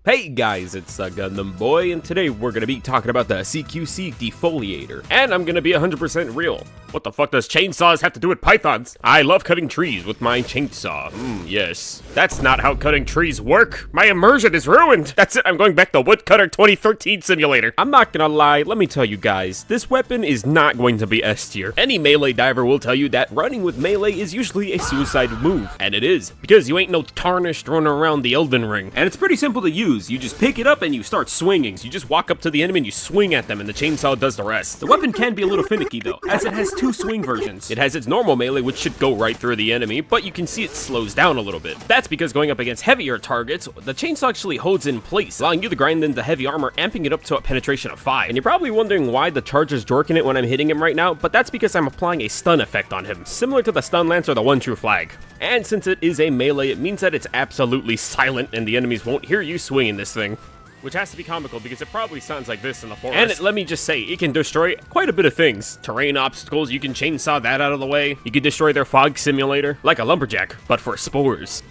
Hey guys, it's Gundam Boy, and today we're gonna be talking about the CQC Defoliator. And I'm gonna be 100% real. What the fuck does chainsaws have to do with pythons? I love cutting trees with my chainsaw. Yes. That's not how cutting trees work. My immersion is ruined. That's it, I'm going back to Woodcutter 2013 simulator. I'm not gonna lie, let me tell you guys, this weapon is not going to be S tier. Any melee diver will tell you that running with melee is usually a suicide move. And it is, because you ain't no tarnished running around the Elden Ring. And it's pretty simple to use. You just pick it up and you start swinging. So you just walk up to the enemy and you swing at them and the chainsaw does the rest. The weapon can be a little finicky though, as it has two swing versions. It has its normal melee, which should go right through the enemy, but you can see it slows down a little bit. That's because going up against heavier targets, the chainsaw actually holds in place, allowing you to grind into heavy armor, amping it up to a penetration of 5. And you're probably wondering why the charger's jorking it when I'm hitting him right now, but that's because I'm applying a stun effect on him, similar to the stun lance or the one true flag. And since it is a melee, it means that it's absolutely silent and the enemies won't hear you swinging this thing. Which has to be comical because it probably sounds like this in the forest. And let me just say, it can destroy quite a bit of things. Terrain obstacles, you can chainsaw that out of the way. You can destroy their fog simulator, like a lumberjack, but for spores.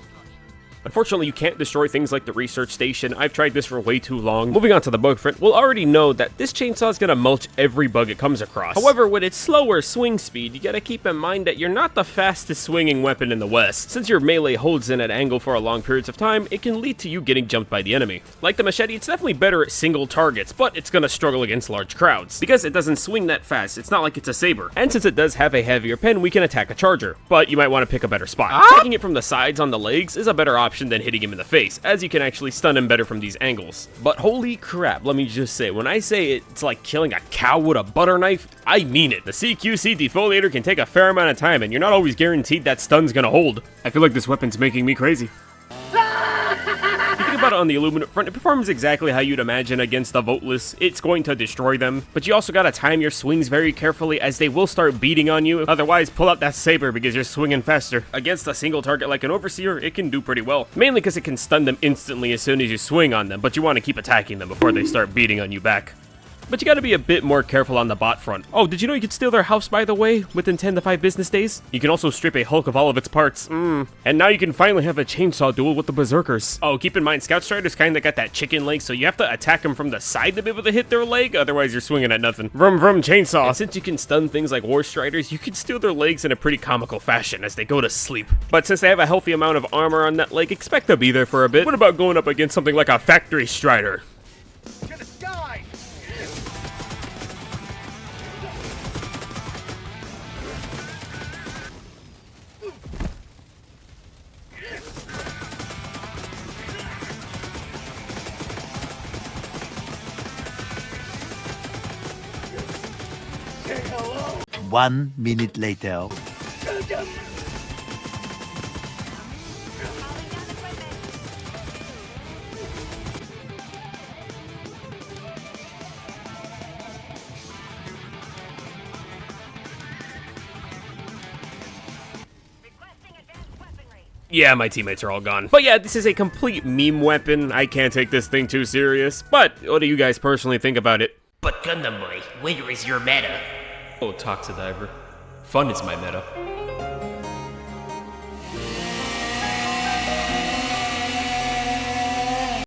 Unfortunately, you can't destroy things like the research station. I've tried this for way too long. Moving on to the bug front, we'll already know that this chainsaw is gonna mulch every bug it comes across. However, with its slower swing speed, you gotta keep in mind that you're not the fastest swinging weapon in the West. Since your melee holds in at angle for long periods of time, it can lead to you getting jumped by the enemy. Like the machete, it's definitely better at single targets, but it's gonna struggle against large crowds. Because it doesn't swing that fast, it's not like it's a saber. And since it does have a heavier pen, we can attack a charger, but you might want to pick a better spot. Taking it from the sides on the legs is a better option than hitting him in the face, as you can actually stun him better from these angles. But holy crap, let me just say, when I say it's like killing a cow with a butter knife, I mean it. The CQC Defoliator can take a fair amount of time, and you're not always guaranteed that stun's gonna hold. I feel like this weapon's making me crazy. About it on the aluminum front, it performs exactly how you'd imagine against the voteless. It's going to destroy them, but you also gotta time your swings very carefully as they will start beating on you. Otherwise, pull out that saber because you're swinging faster. Against a single target like an overseer, it can do pretty well. Mainly because it can stun them instantly as soon as you swing on them, but you want to keep attacking them before they start beating on you back. But you gotta be a bit more careful on the bot front. Oh, did you know you could steal their house, by the way, within 10 to 5 business days? You can also strip a Hulk of all of its parts. And now you can finally have a chainsaw duel with the berserkers. Oh, keep in mind, Scout Strider's kinda got that chicken leg, so you have to attack them from the side to be able to hit their leg, otherwise you're swinging at nothing. Vroom vroom chainsaw. And since you can stun things like War Striders, you can steal their legs in a pretty comical fashion as they go to sleep. But since they have a healthy amount of armor on that leg, expect to be there for a bit. What about going up against something like a Factory Strider? One minute later. Yeah, my teammates are all gone. But yeah, this is a complete meme weapon. I can't take this thing too serious. But what do you guys personally think about it? But Gundam Boy, where is your meta? Oh, Toxidiver. Fun is my meta.